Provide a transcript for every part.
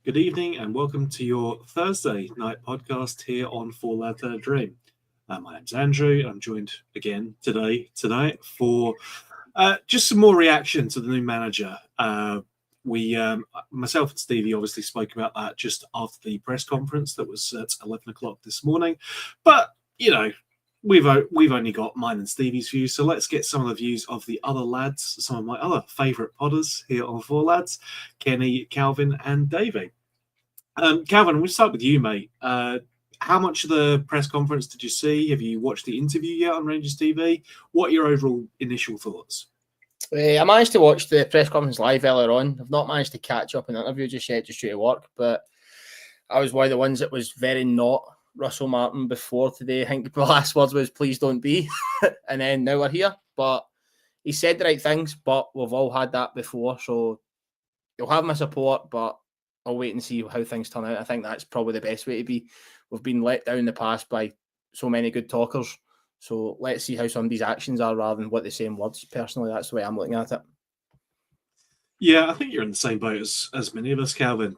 Good evening and welcome to your Thursday night podcast here on Four Lad Third Dream. My name's Andrew. I'm joined again tonight for just some more reaction to the new manager. Myself and Stevie obviously spoke about that just after the press conference that was at 11 o'clock this morning. But, we've only got mine and Stevie's views, so let's get some of the views of the other lads, some of my other favourite podders here on Four Lads, Kenny, Calvin, and Davie. Calvin, we'll start with you, mate. How much of the press conference did you see? Have you watched the interview yet on Rangers TV? What are your overall initial thoughts? I managed to watch the press conference live earlier on. I've not managed to catch up on the interview just yet, just due to work, but I was one of the ones that was very not Russell Martin before today. I think the last words was, please don't be. And then now we're here. But he said the right things, but we've all had that before. So you'll have my support, but I'll wait and see how things turn out. I think that's probably the best way to be. We've been let down in the past by so many good talkers. So let's see how some of these actions are rather than what they say in words. Personally, that's the way I'm looking at it. Yeah, I think you're in the same boat as many of us, Calvin.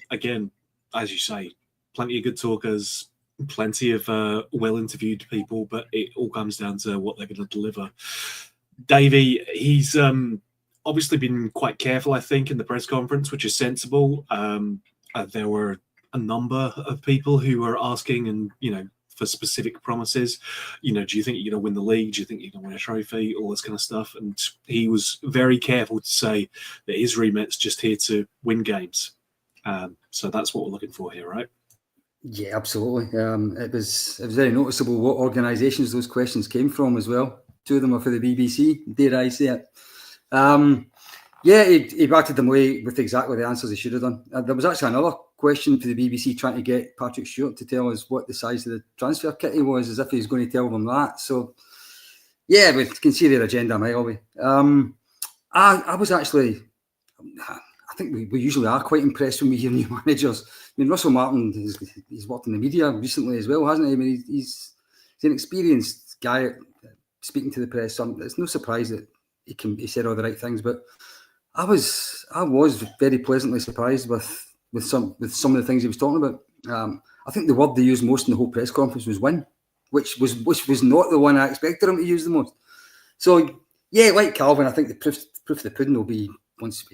Again, as you say, plenty of good talkers, plenty of well-interviewed people, but it all comes down to what they're going to deliver. Davie, he's obviously been quite careful, I think, in the press conference, which is sensible. There were a number of people who were asking and, for specific promises. Do you think you're going to win the league? Do you think you're going to win a trophy? All this kind of stuff. And he was very careful to say that his remit's just here to win games. So that's what we're looking for here, right? Yeah, absolutely. It was very noticeable what organisations those questions came from as well. Two of them are for the BBC, dare I say it. He batted them away with exactly the answers he should have done. There was actually another question for the BBC trying to get Patrick Stewart to tell us what the size of the transfer kitty was, as if he was going to tell them that. So, yeah, we can see their agenda a mile away. I was actually... I think we usually are quite impressed when we hear new managers. I mean, Russell Martin, he's worked in the media recently as well, hasn't he? I mean, he's an experienced guy at speaking to the press. So it's no surprise that he said all the right things. But I was very pleasantly surprised with some of the things he was talking about. I think the word they used most in the whole press conference was win, which was not the one I expected him to use the most. So yeah, like Calvin, I think the proof of the pudding will be once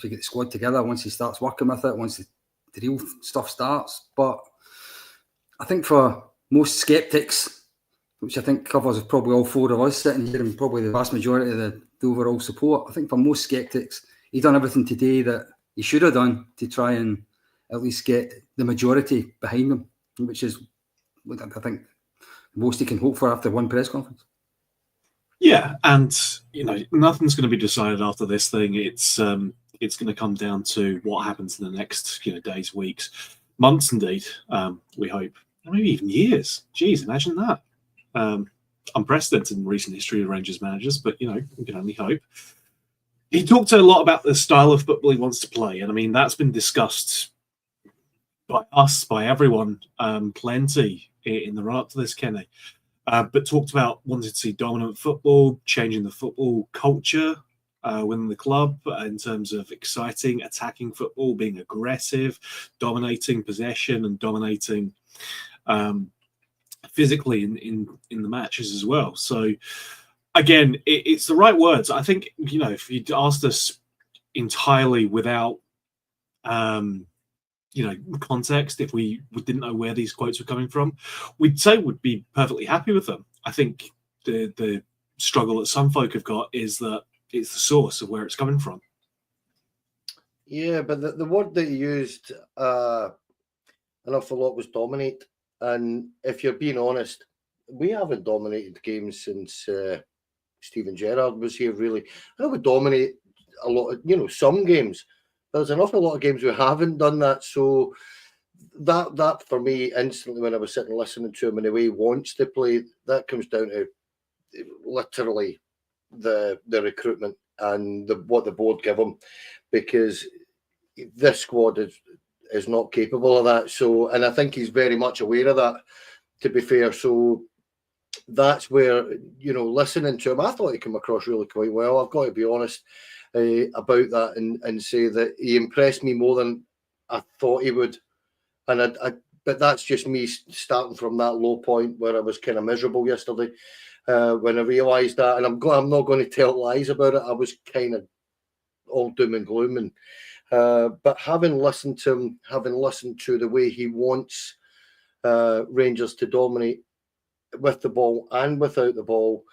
we get the squad together, once he starts working with it, once the real stuff starts. But I think for most sceptics, which I think covers probably all four of us sitting here and probably the vast majority of the overall support, I think for most sceptics, he done everything today that he should have done to try and at least get the majority behind him, which is what I think most he can hope for after one press conference. Yeah, and nothing's going to be decided after this thing. It's going to come down to what happens in the next days, weeks, months, indeed. We hope, maybe even years. Jeez, imagine that. Unprecedented in recent history of Rangers managers, but we can only hope. He talked a lot about the style of football he wants to play, and I mean that's been discussed by us, by everyone, plenty in the run up to this, Kenny. But talked about wanting to see dominant football, changing the football culture within the club in terms of exciting, attacking football, being aggressive, dominating possession and dominating physically in the matches as well. So again, it's the right words. I think, if you'd asked us entirely without context, if we didn't know where these quotes were coming from, we'd say we'd be perfectly happy with them. I think the struggle that some folk have got is that it's the source of where it's coming from. Yeah, but the word that you used an awful lot was dominate. And if you're being honest, we haven't dominated games since Steven Gerrard was here, really. I know we dominate a lot of, some games. There's an awful lot of games we haven't done that. So that for me, instantly, when I was sitting listening to him and the way he wants to play, that comes down to literally the recruitment and what the board give him, because this squad is not capable of that. So, and I think he's very much aware of that, to be fair. So that's where, listening to him, I thought he came across really quite well. I've got to be honest about that and say that he impressed me more than I thought he would. And but that's just me starting from that low point where I was kind of miserable yesterday when I realised that. And I'm not going to tell lies about it. I was kind of all doom and gloom. But having listened to him, having listened to the way he wants Rangers to dominate with the ball and without the ball,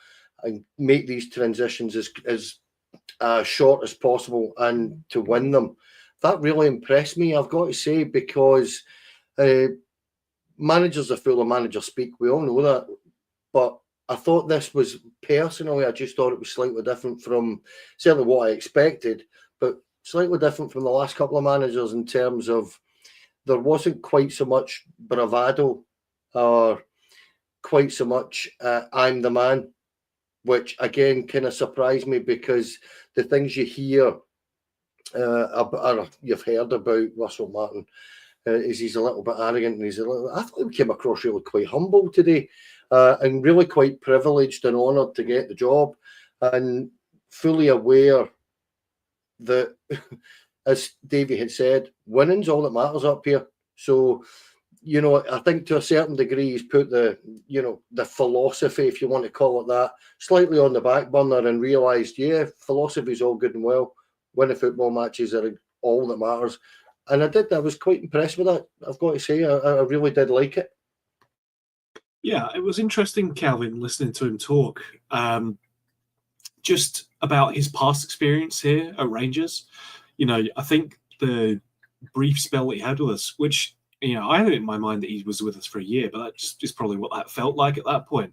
and make these transitions as short as possible and to win them, that really impressed me, I've got to say, because managers are full of manager speak. We all know that. But I thought this was, personally, I just thought it was slightly different from certainly what I expected, but slightly different from the last couple of managers in terms of there wasn't quite so much bravado or quite so much I'm the man, which again kind of surprised me, because the things you hear you've heard about Russell Martin is he's a little bit arrogant, and I thought he came across really quite humble today, and really quite privileged and honoured to get the job, and fully aware that, as Davie had said, winning's all that matters up here. So, you know, I think to a certain degree he's put the philosophy, if you want to call it that, slightly on the back burner and realised, yeah, philosophy's all good and well. Winning football matches are all that matters. And I was quite impressed with that, I've got to say. I really did like it. Yeah, it was interesting, Calvin, listening to him talk just about his past experience here at Rangers. You know, I think the brief spell that he had with us, which, you know, I had it in my mind that he was with us for a year, but that just is probably what that felt like at that point.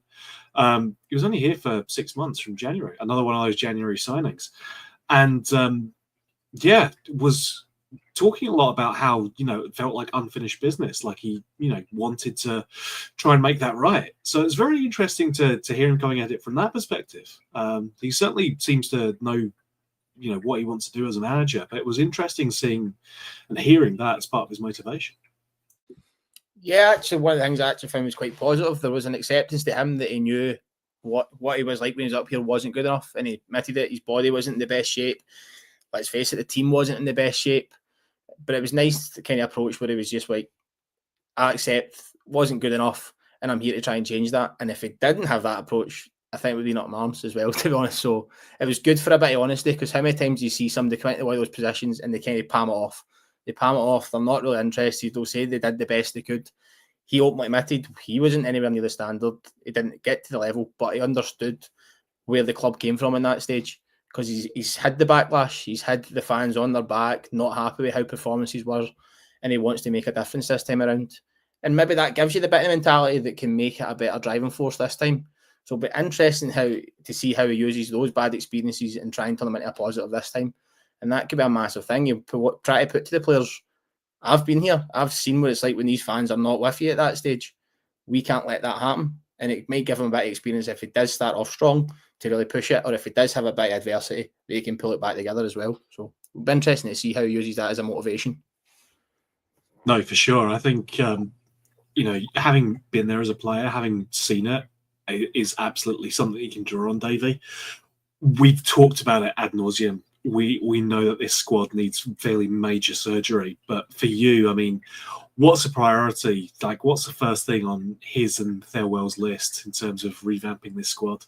He was only here for 6 months from January, another one of those January signings. And was talking a lot about how, you know, it felt like unfinished business, like he, you know, wanted to try and make that right. So it's very interesting to hear him coming at it from that perspective. He certainly seems to know, you know, what he wants to do as a manager, but it was interesting seeing and hearing that as part of his motivation. Yeah, actually, one of the things I actually found was quite positive. There was an acceptance to him that he knew what he was like when he was up here wasn't good enough, and he admitted that his body wasn't in the best shape. Let's face it, the team wasn't in the best shape. But it was nice to kind of approach where he was just like, I accept, wasn't good enough, and I'm here to try and change that. And if he didn't have that approach, I think it would be up my arms as well, to be honest. So it was good for a bit of honesty, because how many times do you see somebody come into one of those positions and they kind of palm it off? They palm it off, they're not really interested, they'll say they did the best they could. He openly admitted he wasn't anywhere near the standard. He didn't get to the level, but he understood where the club came from in that stage, because he's had the backlash, he's had the fans on their back, not happy with how performances were, and he wants to make a difference this time around. And maybe that gives you the bit of mentality that can make it a better driving force this time. So it'll be interesting to see how he uses those bad experiences and try and turn them into a positive this time. And that could be a massive thing. You try to put to the players, I've been here, I've seen what it's like when these fans are not with you at that stage. We can't let that happen. And it might give him a bit of experience if he does start off strong to really push it, or if he does have a bit of adversity, they can pull it back together as well. So it'll be interesting to see how he uses that as a motivation. No, for sure. I think, you know, having been there as a player, having seen it, is absolutely something you can draw on, Davie. We've talked about it ad nauseum. We know that this squad needs fairly major surgery. But for you, I mean, what's a priority? Like, what's the first thing on his and Thelwell's list in terms of revamping this squad?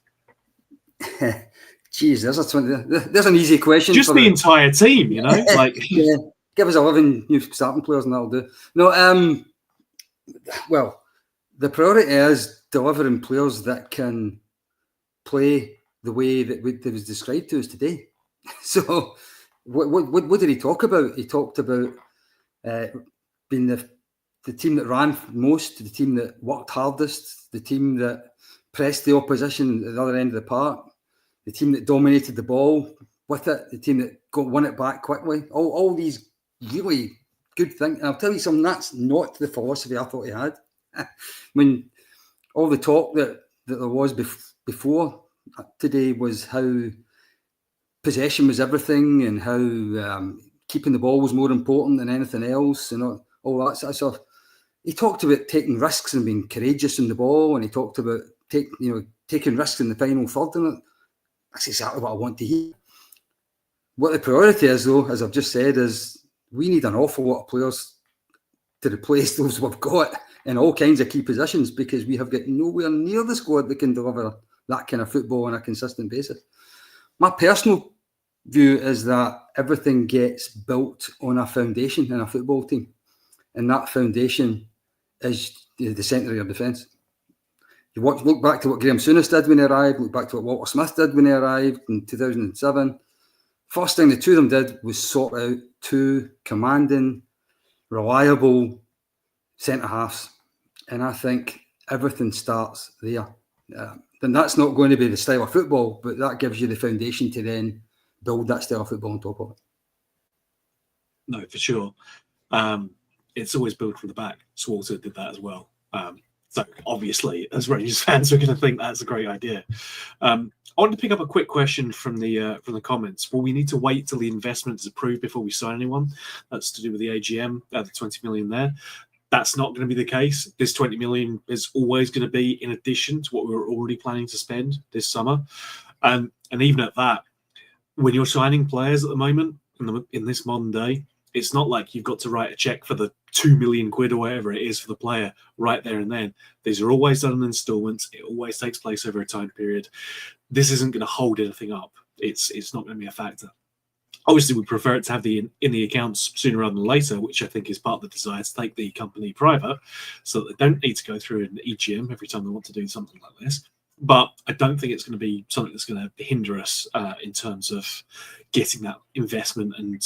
Jeez, there's an easy question. Just the entire team, you know? Like, yeah, give us 11 new starting players and that'll do. No, well, the priority is delivering players that can play the way that was described to us today. So, what did he talk about? He talked about being the team that ran most, the team that worked hardest, the team that pressed the opposition at the other end of the park, the team that dominated the ball with it, the team that won it back quickly. All these really good things. And I'll tell you something, that's not the philosophy I thought he had. I mean, all the talk that there was before today was how possession was everything, and how keeping the ball was more important than anything else, and all that sort of stuff. He talked about taking risks and being courageous in the ball, and he talked about taking risks in the final third. And that's exactly what I want to hear. What the priority is, though, as I've just said, is we need an awful lot of players to replace those we've got in all kinds of key positions, because we have got nowhere near the squad that can deliver that kind of football on a consistent basis. My personal view is that everything gets built on a foundation in a football team, and that foundation is the centre of your defence. You look back to what Graham Souness did when he arrived, look back to what Walter Smith did when he arrived in 2007. First thing the two of them did was sort out two commanding, reliable centre-halves. And I think everything starts there. Then that's not going to be the style of football, but that gives you the foundation to then build that style of football on top of it. No, for sure. It's always built from the back. Swarter did that as well. So obviously, as Rangers fans, we're going to think that's a great idea. I wanted to pick up a quick question from the comments. Will we need to wait till the investment is approved before we sign anyone? That's to do with the AGM, the 20 million there. That's not going to be the case. This 20 million is always going to be in addition to what we were already planning to spend this summer. And even at that, when you're signing players at the moment, in this modern day, it's not like you've got to write a check for the 2 million quid or whatever it is for the player right there and then. These are always done in installments. It always takes place over a time period. This isn't going to hold anything up. It's not going to be a factor. Obviously, we prefer it to have in the accounts sooner rather than later, which I think is part of the desire to take the company private so that they don't need to go through an EGM every time they want to do something like this. But I don't think it's going to be something that's going to hinder us in terms of getting that investment and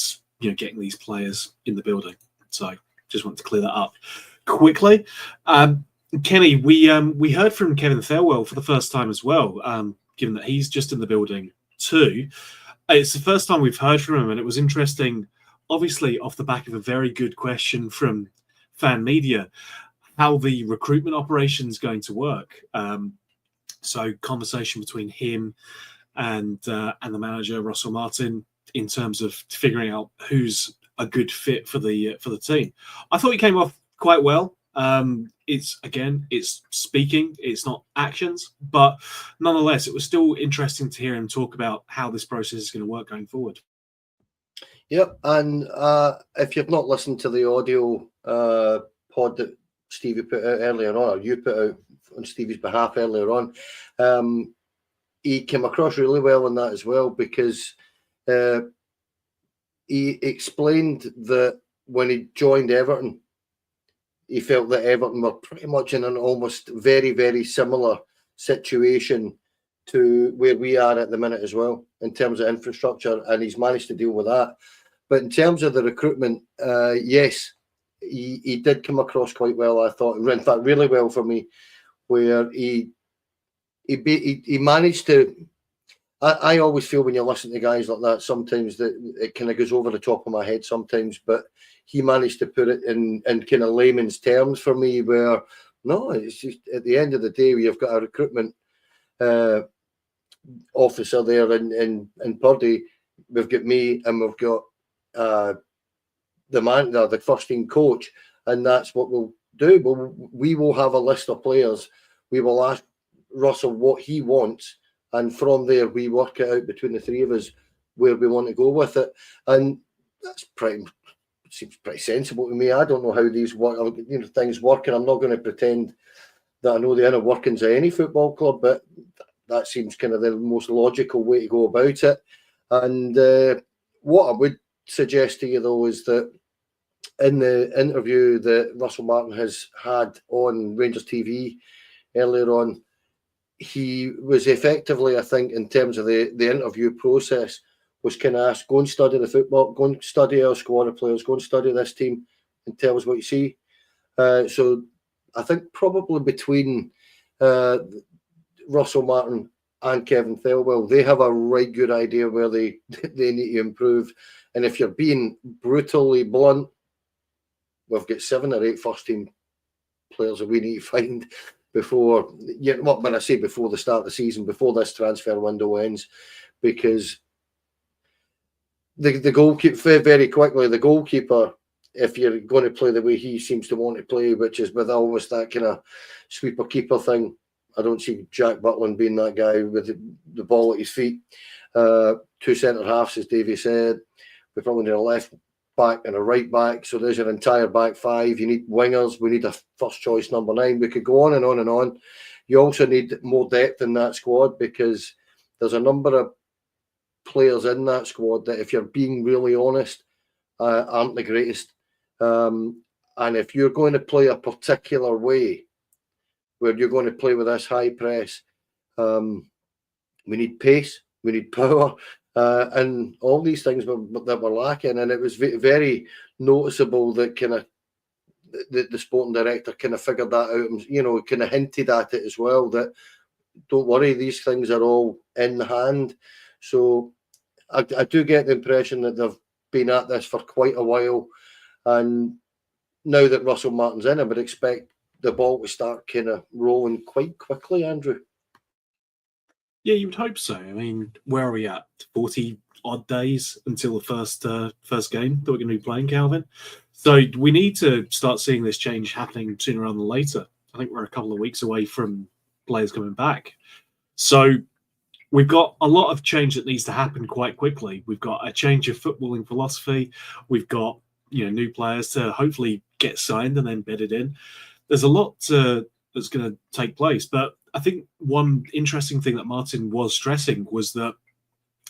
getting these players in the building. So just wanted to clear that up quickly. Kenny, we heard from Kevin Thelwell for the first time as well, given that he's just in the building too. It's the first time we've heard from him, and it was interesting, obviously off the back of a very good question from fan media, how the recruitment operation is going to work. So conversation between him and the manager, Russell Martin, in terms of figuring out who's a good fit for the team. I thought he came off quite well. It's speaking, it's not actions, but nonetheless, it was still interesting to hear him talk about how this process is going to work going forward. Yep, and if you've not listened to the audio pod that Stevie put out earlier on, or you put out on Stevie's behalf earlier on, he came across really well on that as well, because he explained that when he joined Everton, he felt that Everton were pretty much in an almost very, very similar situation to where we are at the minute as well, in terms of infrastructure, and he's managed to deal with that. But in terms of the recruitment, yes, he did come across quite well, I thought. In fact, really well for me, where he managed to... I always feel when you listen to guys like that, sometimes that it kind of goes over the top of my head sometimes, but he managed to put it in kind of layman's terms for me, where, no, it's just at the end of the day, we've got a recruitment officer there in Purdy. We've got me, and we've got the first team coach, and that's what we'll do. We will have a list of players. We will ask Russell what he wants, and from there we work it out between the three of us where we want to go with it. And that's seems pretty sensible to me. I don't know how these things work, and I'm not going to pretend that I know the inner workings of any football club, but that seems kind of the most logical way to go about it. And what I would suggest to you, though, is that in the interview that Russell Martin has had on Rangers TV earlier on, he was effectively, I think, in terms of the interview process, was kind of asked, go and study the football, go and study our squad of players, go and study this team and tell us what you see. So I think probably between Russell Martin and Kevin Thelwell, they have a right good idea where they need to improve. And if you're being brutally blunt, we've got 7 or 8 first team players that we need to find before, when I say before the start of the season, before this transfer window ends, because the goalkeeper, very quickly, the goalkeeper, if you're going to play the way he seems to want to play, which is with almost that kind of sweeper keeper thing, I don't see Jack Butland being that guy with the ball at his feet. 2 centre halves, as Davie said. We've probably need a left back and a right back. So there's your entire back five. You need wingers. We need a first choice number 9. We could go on and on and on. You also need more depth in that squad because there's a number of players in that squad that, if you're being really honest, aren't the greatest. And if you're going to play a particular way, where you're going to play with this high press, we need pace, we need power, and all these things that were lacking. And it was very noticeable that kind of the sporting director kind of figured that out, and kind of hinted at it as well, that don't worry, these things are all in hand. So I do get the impression that they've been at this for quite a while, and now that Russell Martin's in, I would expect the ball to start kind of rolling quite quickly, Andrew. Yeah, you would hope so. I mean, where are we at? 40 odd days until the first game that we're going to be playing, Calvin. So we need to start seeing this change happening sooner rather than later. I think we're a couple of weeks away from players coming back. So we've got a lot of change that needs to happen quite quickly. We've got a change of footballing philosophy. We've got new players to hopefully get signed and then bedded in. There's a lot that's going to take place. But I think one interesting thing that Martin was stressing was that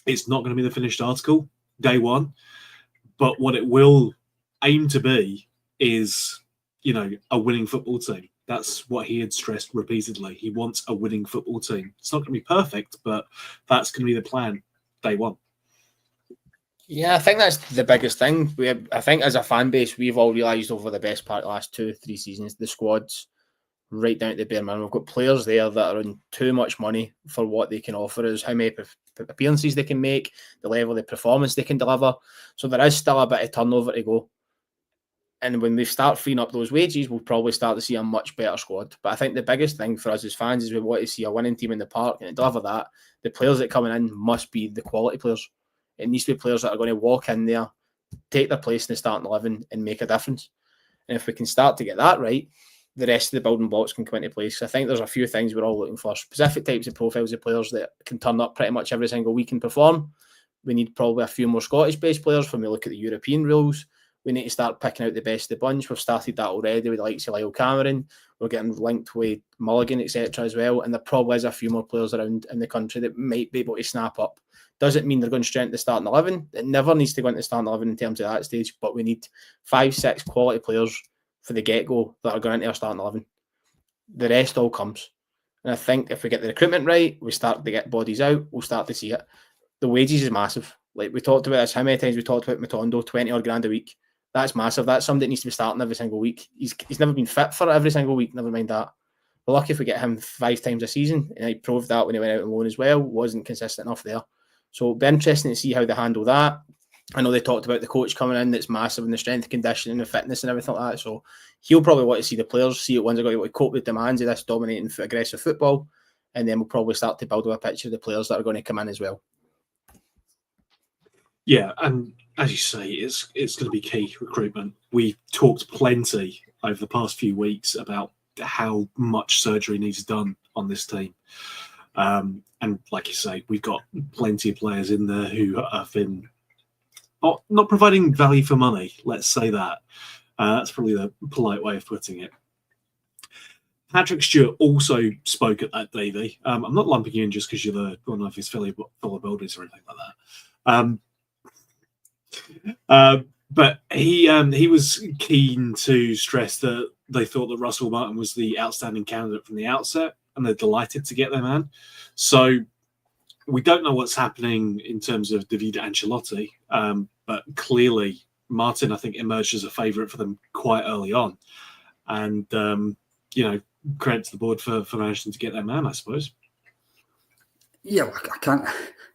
it's not going to be the finished article day one, but what it will aim to be is, a winning football team. That's what he had stressed repeatedly. He wants a winning football team. It's not going to be perfect, but that's going to be the plan day one. Yeah, I think that's the biggest thing. I think as a fan base, we've all realised over the best part of the last 2-3 seasons, the squad's right down to the bare minimum. We've got players there that are on too much money for what they can offer us, how many appearances they can make, the level of performance they can deliver. So there is still a bit of turnover to go. And when we start freeing up those wages, we'll probably start to see a much better squad. But I think the biggest thing for us as fans is we want to see a winning team in the park, and to deliver that, the players that are coming in must be the quality players. It needs to be players that are going to walk in there, take their place in the starting 11 and make a difference. And if we can start to get that right, the rest of the building blocks can come into place. I think there's a few things we're all looking for. Specific types of profiles of players that can turn up pretty much every single week and perform. We need probably a few more Scottish-based players when we look at the European rules. We need to start picking out the best of the bunch. We've started that already with the likes of Lyle Cameron. We're getting linked with Mulligan, etc. as well. And there probably is a few more players around in the country that might be able to snap up. Doesn't mean they're going straight into the starting 11. It never needs to go into the starting 11 in terms of that stage. But we need 5-6 quality players for the get-go that are going into our starting 11. The rest all comes. And I think if we get the recruitment right, we start to get bodies out, we'll start to see it. The wages is massive. Like we talked about this, how many times we talked about Matondo, 20 odd grand a week. That's massive. That's somebody that needs to be starting every single week. He's never been fit for every single week, never mind that. We're lucky if we get him 5 times a season, and he proved that when he went out on loan as well. Wasn't consistent enough there. So it'll be interesting to see how they handle that. I know they talked about the coach coming in that's massive in the strength conditioning, the fitness and everything like that. So he'll probably want to see the players, see what ones are going to cope with demands of this dominating aggressive football. And then we'll probably start to build up a picture of the players that are going to come in as well. Yeah, and as you say, it's going to be key recruitment. We talked plenty over the past few weeks about how much surgery needs done on this team. And like you say, we've got plenty of players in there who have been not providing value for money. Let's say that. That's probably the polite way of putting it. Patrick Stewart also spoke at that, Davie. I'm not lumping you in just because you're one of his fellow builders or anything like that. But he was keen to stress that they thought that Russell Martin was the outstanding candidate from the outset, and they're delighted to get their man. So we don't know what's happening in terms of Davide Ancelotti, but clearly Martin, I think, emerged as a favourite for them quite early on. And, credit to the board for managing to get their man, I suppose. Yeah,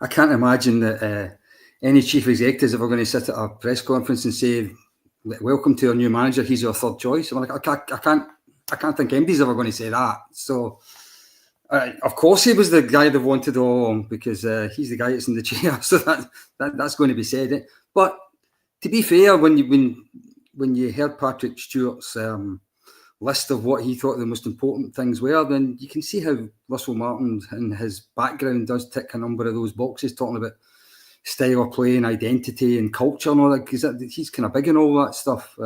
I can't imagine that any chief executives are going to sit at a press conference and say, "Welcome to our new manager. He's your third choice." I'm like, I can't think anybody's ever going to say that. So, of course, he was the guy they wanted all along because he's the guy that's in the chair. So that's going to be said. But to be fair, when you heard Patrick Stewart's list of what he thought the most important things were, then you can see how Russell Martin and his background does tick a number of those boxes, talking about style of play and identity and culture and all that, because he's kind of big in all that stuff.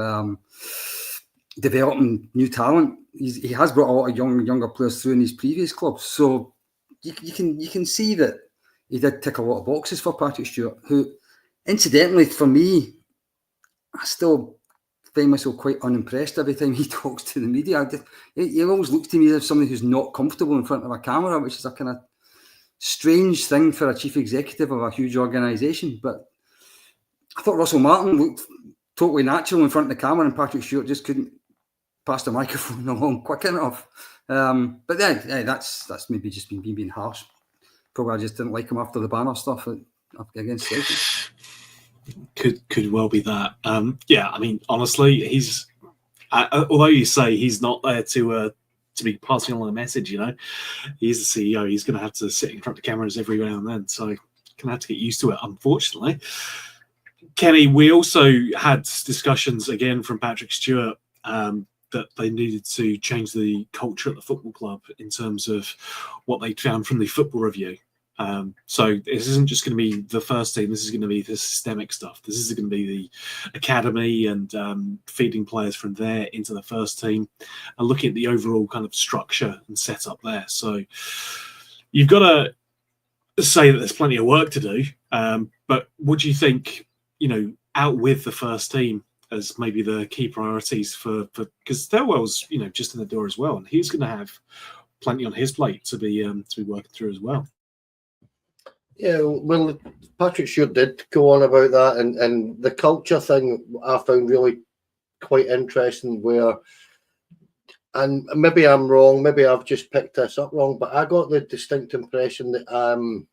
Developing new talent. He has brought a lot of younger players through in his previous clubs, so you can see that he did tick a lot of boxes for Patrick Stewart, who, incidentally, for me, I still find myself quite unimpressed every time he talks to the media. He always looks to me as somebody who's not comfortable in front of a camera, which is a kind of strange thing for a chief executive of a huge organisation. But I thought Russell Martin looked totally natural in front of the camera, and Patrick Stewart just couldn't pass the microphone along quick enough. But then, that's maybe just me being harsh. Probably I just didn't like him after the banner stuff against Celtic. Could well be that. Yeah, I mean, honestly, he's although you say he's not there to be passing on a message, you know, he's the CEO. He's going to have to sit in front of cameras every now and then, so going to have to get used to it, unfortunately. Kenny, we also had discussions again from Patrick Stewart that they needed to change the culture at the football club in terms of what they found from the football review. So this isn't just going to be the first team. This is going to be the systemic stuff. This is going to be the academy and feeding players from there into the first team and looking at the overall kind of structure and setup there. So you've got to say that there's plenty of work to do. But what do you think, you know, out with the first team as maybe the key priorities for because Thelwell's, you know, just in the door as well, and he's going to have plenty on his plate to be working through as well. Yeah, well, Patrick Stewart did go on about that, and the culture thing I found really quite interesting. Where, and maybe I'm wrong, maybe I've just picked this up wrong, but I got the distinct impression that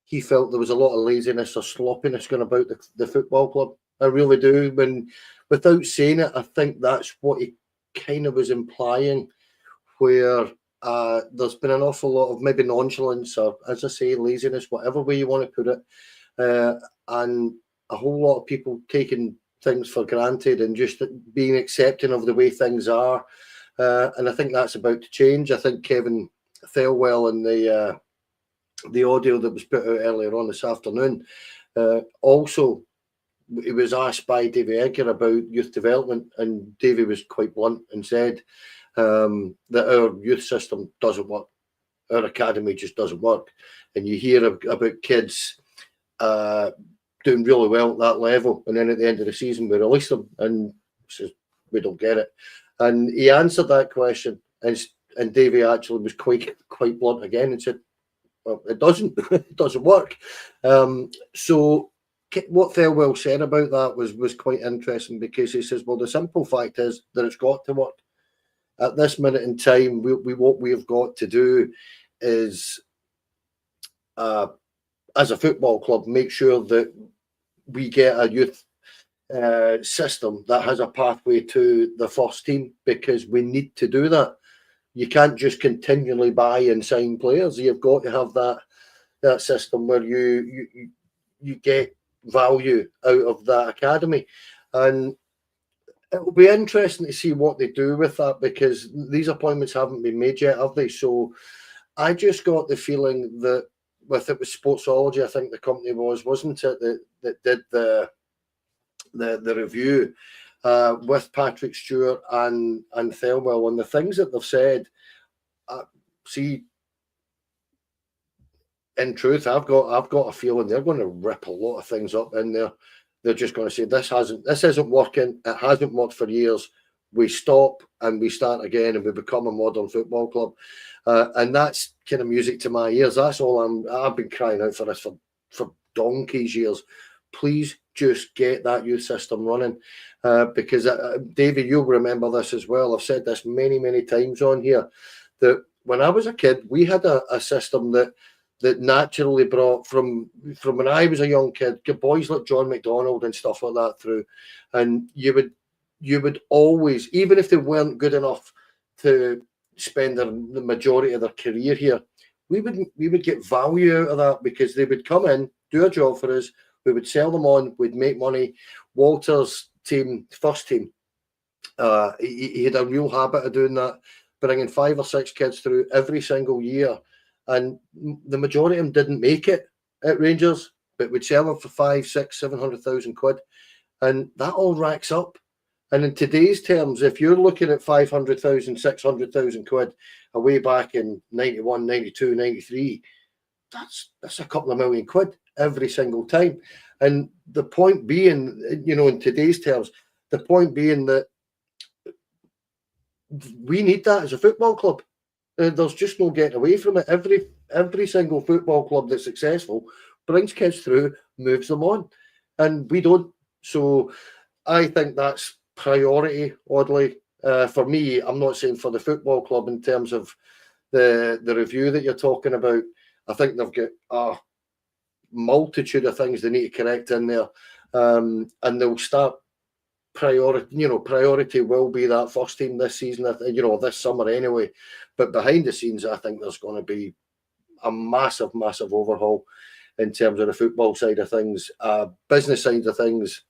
he felt there was a lot of laziness or sloppiness going about the football club. I really do. When, without saying it, I think that's what he kind of was implying, where there's been an awful lot of maybe nonchalance or, as I say, laziness, whatever way you want to put it, and a whole lot of people taking things for granted and just being accepting of the way things are. And I think that's about to change. I think Kevin Thelwell and the audio that was put out earlier on this afternoon also, he was asked by Davie Edgar about youth development, and Davie was quite blunt and said that our youth system doesn't work. Our academy just doesn't work. And you hear about kids doing really well at that level, and then at the end of the season we release them and says we don't get it. And he answered that question, and Davie actually was quite blunt again and said, well, it doesn't work. So what Thelwell said about that was quite interesting, because he says, well, the simple fact is that it's got to work. At this minute in time, what we have got to do is, as a football club, make sure that we get a youth system that has a pathway to the first team, because we need to do that. You can't just continually buy and sign players. You've got to have that system where you get value out of that academy. And it will be interesting to see what they do with that, because these appointments haven't been made yet, have they? So I just got the feeling that with it was Sportsology, I think the company wasn't it, that did the review with Patrick Stewart and Thelwell, and the things that they've said. See, in truth, I've got a feeling they're going to rip a lot of things up in there. They're just going to say this isn't working. It hasn't worked for years. We stop and we start again, and we become a modern football club. And that's kind of music to my ears. That's all I've been crying out for this for donkey's years. Please just get that youth system running, because Davie, you'll remember this as well. I've said this many times on here, that when I was a kid, we had a system that naturally brought from when I was a young kid, boys like John McDonald and stuff like that through, and you would always, even if they weren't good enough to spend the majority of their career here, we would get value out of that, because they would come in, do a job for us, we would sell them on, we'd make money. Walter's team, first team, he had a real habit of doing that, bringing 5 or 6 kids through every single year. And the majority of them didn't make it at Rangers, but would sell them for 500, 600, 700,000 quid. And that all racks up. And in today's terms, if you're looking at 500,000, 600,000 quid away back in 91, 92, 93, that's a couple of million quid every single time. And the point being, in today's terms, the point being that we need that as a football club. There's just no getting away from it. Every single football club that's successful brings kids through, moves them on, and we don't. So I think that's priority, oddly. For me, I'm not saying for the football club in terms of the review that you're talking about. I think they've got a multitude of things they need to correct in there, and they'll start priority will be that first team this season, this summer anyway. But behind the scenes, I think there's going to be a massive overhaul in terms of the football side of things. Business side of things,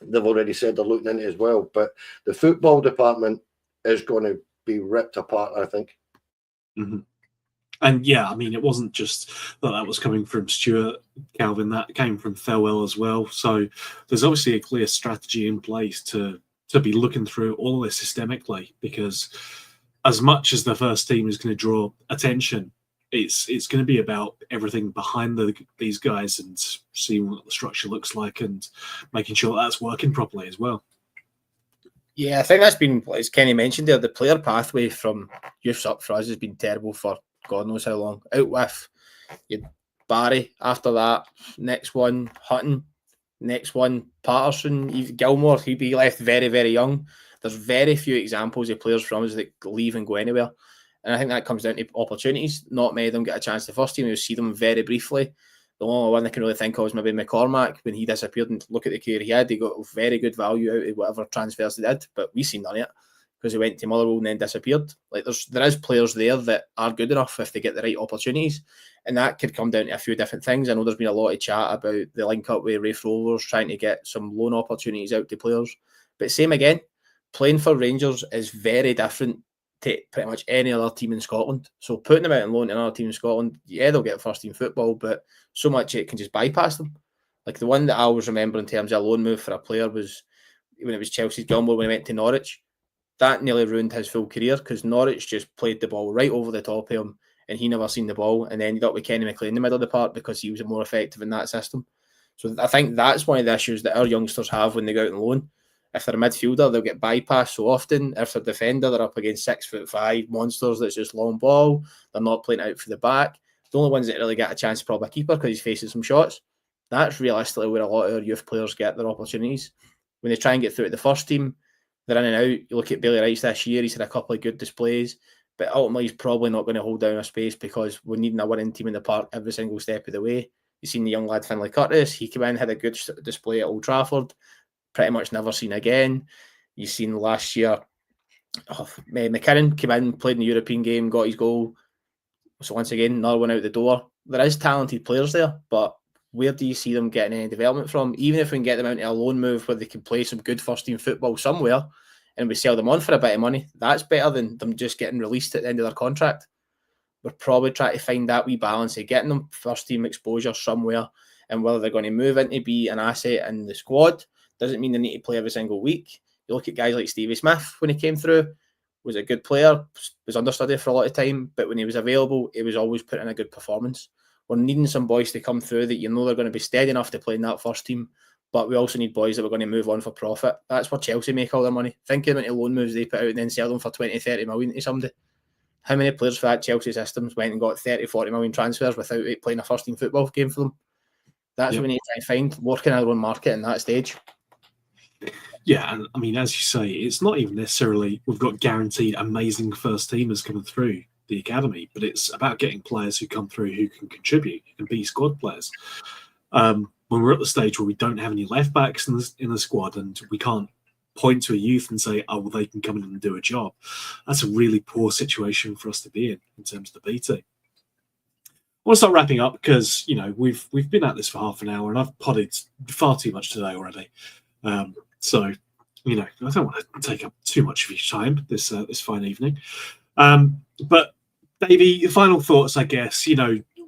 they've already said they're looking into as well. But the football department is going to be ripped apart, I think. Mm-hmm. And yeah, I mean, it wasn't just that was coming from Stuart, Calvin, that came from Farewell as well. So there's obviously a clear strategy in place to be looking through all of this systemically, because as much as the first team is going to draw attention, it's going to be about everything behind these guys and seeing what the structure looks like and making sure that's working properly as well. Yeah, I think that's been, as Kenny mentioned there, the player pathway from youths up for us has been terrible for God knows how long. Out with Barry, after that, next one, Hutton, next one, Patterson, even Gilmore, he'd be left very, very young. There's very few examples of players from us that leave and go anywhere. And I think that comes down to opportunities. Not many of them get a chance to first team. You'll see them very briefly. The only one I can really think of is maybe McCormack. When he disappeared and look at the career he had, he got very good value out of whatever transfers he did, but we've seen none of it because he went to Motherwell and then disappeared. Like there is players there that are good enough if they get the right opportunities, and that could come down to a few different things. I know there's been a lot of chat about the link up with Rafe Rovers trying to get some loan opportunities out to players, but same again, playing for Rangers is very different to pretty much any other team in Scotland. So putting them out on loan to another team in Scotland, yeah, they'll get first team football, but so much it can just bypass them. Like the one that I always remember in terms of a loan move for a player was when it was Chelsea's Gilmore when he went to Norwich. That nearly ruined his full career because Norwich just played the ball right over the top of him and he never seen the ball and ended up with Kenny McLean in the middle of the park because he was more effective in that system. So I think that's one of the issues that our youngsters have when they go out on loan. If they're a midfielder, they'll get bypassed so often. If they're a defender, they're up against 6'5" monsters that's just long ball. They're not playing out for the back. The only ones that really get a chance to probably a keeper because he's facing some shots. That's realistically where a lot of our youth players get their opportunities. When they try and get through to the first team, they're in and out. You look at Bailey Rice this year, he's had a couple of good displays, but ultimately he's probably not going to hold down a space because we're needing a winning team in the park every single step of the way. You've seen the young lad Finlay Curtis, he came in, had a good display at Old Trafford, pretty much never seen again. You've seen last year, McKinnon came in, played in the European game, got his goal. So once again, another one out the door. There is talented players there, but where do you see them getting any development from? Even if we can get them out into a loan move where they can play some good first team football somewhere and we sell them on for a bit of money, that's better than them just getting released at the end of their contract. We're probably trying to find that wee balance of getting them first team exposure somewhere, and whether they're going to move in to be an asset in the squad doesn't mean they need to play every single week. You look at guys like Stevie Smith when he came through, was a good player, was understudy for a lot of time, but when he was available, he was always putting in a good performance. We're needing some boys to come through that they're going to be steady enough to play in that first team, but we also need boys that we're going to move on for profit. That's where Chelsea make all their money. Think of the amount of loan moves they put out and then sell them for 20, 30 million to somebody. How many players for that Chelsea systems went and got 30, 40 million transfers without playing a first team football game for them? That's what we need to try and find, working our own market in that stage. Yeah, and I mean, as you say, it's not even necessarily we've got guaranteed amazing first teamers coming through the academy, but it's about getting players who come through who can contribute, who can be squad players. When we're at the stage where we don't have any left backs in the squad and we can't point to a youth and say, oh, well, they can come in and do a job, that's a really poor situation for us to be in terms of the B team. I want to start wrapping up because we've been at this for half an hour and I've potted far too much today already. So I don't want to take up too much of your time this fine evening. But Davie, final thoughts, I guess.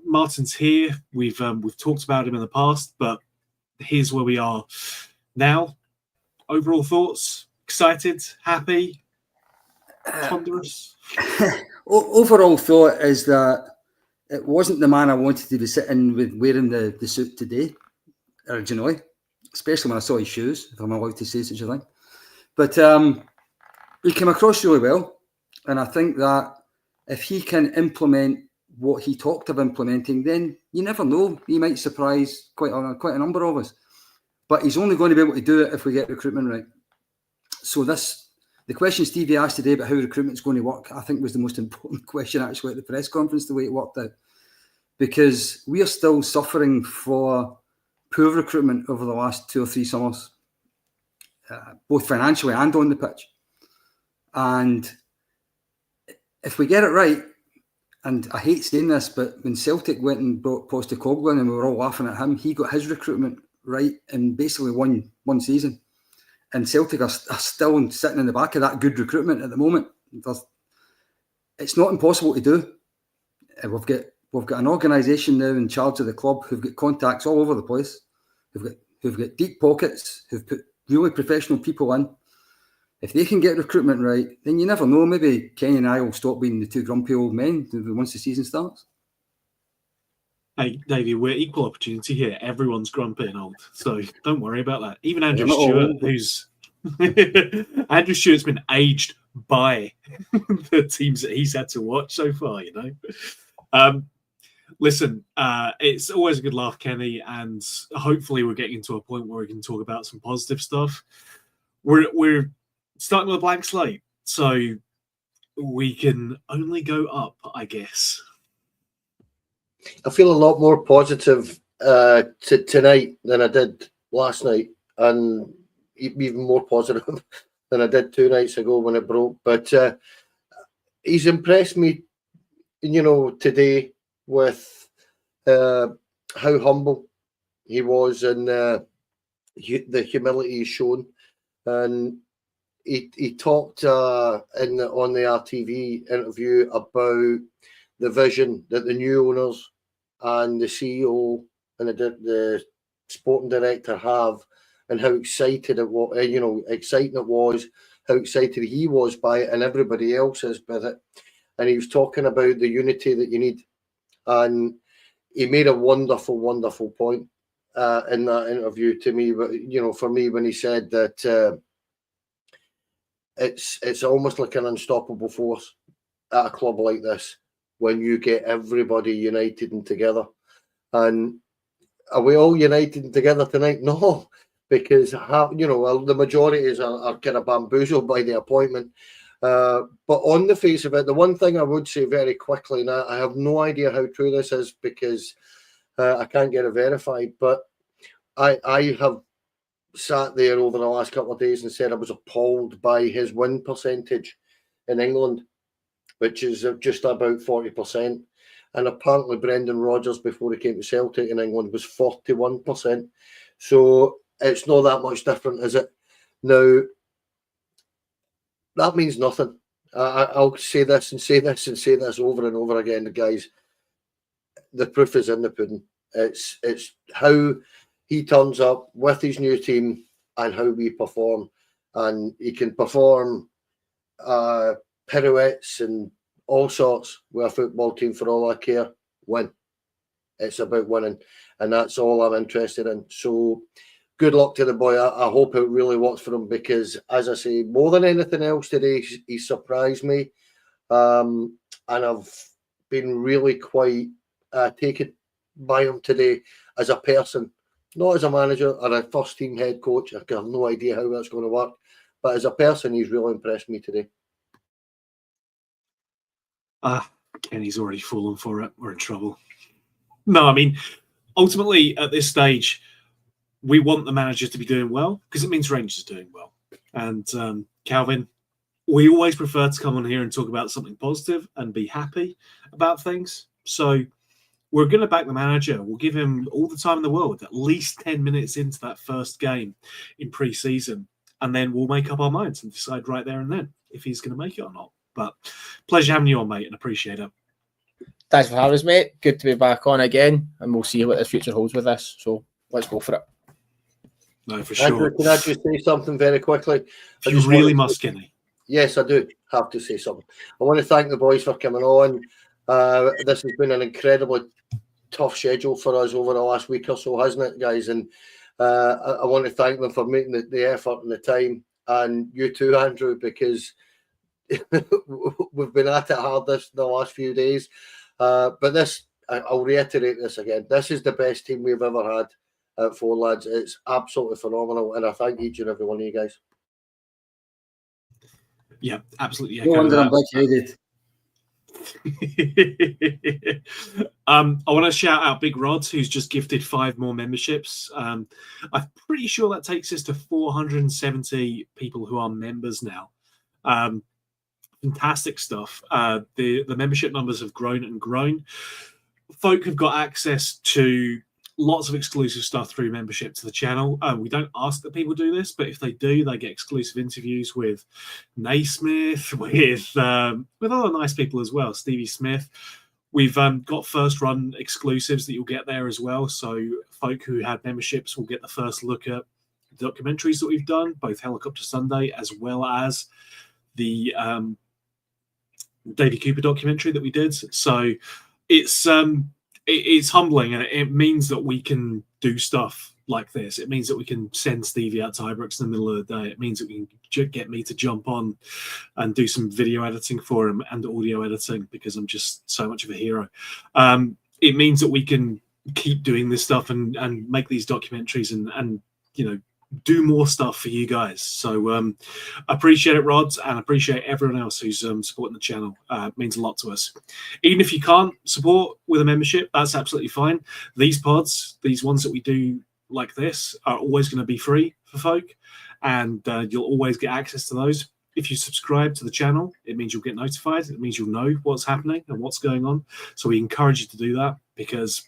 Martin's here. We've talked about him in the past, but here's where we are now. Overall thoughts? Excited? Happy? Ponderous? Overall thought is that it wasn't the man I wanted to be sitting with wearing the suit today, originally, especially when I saw his shoes, if I'm allowed to say such a thing. But he came across really well, and I think that if he can implement what he talked of implementing, then you never know. He might surprise quite a number of us. But he's only going to be able to do it if we get recruitment right. So the question Stevie asked today about how recruitment's going to work, I think was the most important question actually at the press conference, the way it worked out. Because we are still suffering for poor recruitment over the last 2 or 3 summers, both financially and on the pitch. And if we get it right, and I hate saying this, but when Celtic went and brought Postecoglou and we were all laughing at him, he got his recruitment right in basically one season. And Celtic are still sitting in the back of that good recruitment at the moment. It's not impossible to do. We've got an organisation now in charge of the club who've got contacts all over the place, who've got deep pockets, who've put really professional people in. If they can get recruitment right, then you never know. Maybe Kenny and I will stop being the 2 grumpy old men once the season starts. Hey, Davey, we're equal opportunity here. Everyone's grumpy and old, so don't worry about that. Even Andrew Stewart, Andrew Stewart's been aged by the teams that he's had to watch so far, you know. Listen, it's always a good laugh, Kenny, and hopefully we're getting to a point where we can talk about some positive stuff. We're starting with a blank slate, so we can only go up, I guess. I feel a lot more positive tonight than I did last night, and even more positive than I did 2 nights ago when it broke. But he's impressed me, you know, today with how humble he was and the humility he's shown. And he talked on the RTV interview about the vision that the new owners and the CEO and the sporting director have, and how excited it was, exciting it was, how excited he was by it, and everybody else is with it. And he was talking about the unity that you need, and he made a wonderful, wonderful point in that interview to me. But for me, when he said that it's almost like an unstoppable force at a club like this when you get everybody united and together. And are we all united and together tonight? No, because the majority are kind of bamboozled by the appointment. But on the face of it, the one thing I would say very quickly, and I have no idea how true this is because I can't get it verified, but I have sat there over the last couple of days and said I was appalled by his win percentage in England, which is just about 40%. And apparently Brendan Rodgers, before he came to Celtic in England, was 41%. So it's not that much different, is it? Now, that means nothing. I'll say this and say this and say this over and over again, guys. The proof is in the pudding. It's how he turns up with his new team and how we perform. And he can perform pirouettes and all sorts with a football team for all I care. Win. It's about winning. And that's all I'm interested in. So good luck to the boy. I hope it really works for him because, as I say, more than anything else today, he surprised me. And I've been really quite taken by him today as a person, not as a manager or a first team head coach. I have no idea how that's going to work. But as a person, he's really impressed me today. Kenny's already fallen for it. We're in trouble. No, I mean, ultimately at this stage, we want the manager to be doing well because it means Rangers are doing well. And Calvin, we always prefer to come on here and talk about something positive and be happy about things. So we're going to back the manager. We'll give him all the time in the world, at least 10 minutes into that first game in pre-season. And then we'll make up our minds and decide right there and then if he's going to make it or not. But pleasure having you on, mate, and appreciate it. Thanks for having us, mate. Good to be back on again, and we'll see what the future holds with this. So let's go for it. No, for Andrew, sure. can I just say something very quickly? You really must, Kenny. Yes, I do have to say something. I want to thank the boys for coming on. This has been an incredibly tough schedule for us over the last week or so, hasn't it, guys? And I want to thank them for making the effort and the time. And you too, Andrew, because we've been at it hard the last few days. But this, I'll reiterate this again. This is the best team we've ever had at Four Lads. It's absolutely phenomenal. And I thank each and every one of you guys. Yeah, absolutely. No wonder I'm big-headed. I want to shout out Big Rods, who's just gifted 5 more memberships. I'm pretty sure that takes us to 470 people who are members now. Fantastic stuff. The membership numbers have grown and grown. Folk have got access to lots of exclusive stuff through membership to the channel. We don't ask that people do this, but if they do, they get exclusive interviews with Naismith, with other nice people as well. Stevie Smith. We've got first run exclusives that you'll get there as well. So folk who have memberships will get the first look at documentaries that we've done, both Helicopter Sunday as well as the Davie Cooper documentary that we did. So it's humbling, and it means that we can do stuff like this. It means that we can send Stevie out to Ibrox in the middle of the day. It means that we can get me to jump on and do some video editing for him and audio editing, because I'm just so much of a hero. It means that we can keep doing this stuff and make these documentaries and do more stuff for you guys. So appreciate it, Rods, and appreciate everyone else who's supporting the channel. It means a lot to us. Even if you can't support with a membership, that's absolutely fine. These pods, these ones that we do like this, are always going to be free for folk, and you'll always get access to those. If you subscribe to the channel, it means you'll get notified. It means you'll know what's happening and what's going on. So we encourage you to do that, because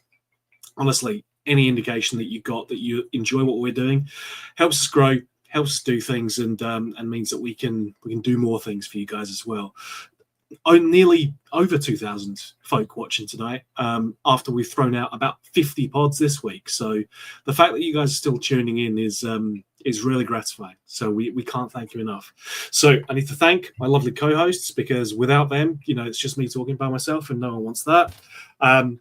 honestly, any indication that you got that you enjoy what we're doing helps us grow, helps us do things, and means that we can do more things for you guys as well. Nearly over 2,000 folk watching tonight, after we've thrown out about 50 pods this week. So the fact that you guys are still tuning in is really gratifying. So we can't thank you enough. So I need to thank my lovely co-hosts, because without them, it's just me talking by myself, and no one wants that.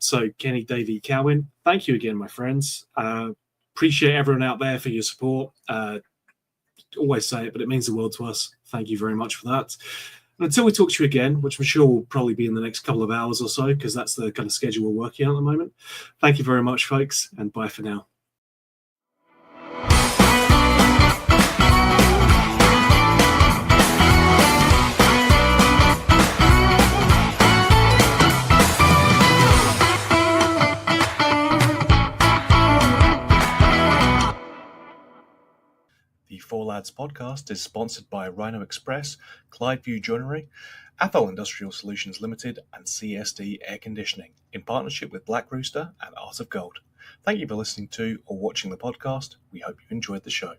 So Kenny, Davie, Calvin, thank you again, my friends. Appreciate everyone out there for your support. Always say it, but it means the world to us. Thank you very much for that. And until we talk to you again, which I'm sure will probably be in the next couple of hours or so, because that's the kind of schedule we're working on at the moment. Thank you very much, folks, and bye for now. The Four Lads podcast is sponsored by Rhino Express, Clydeview Joinery, Athol Industrial Solutions Limited, and CSD Air Conditioning, in partnership with Black Rooster and Art of Gold. Thank you for listening to or watching the podcast. We hope you enjoyed the show.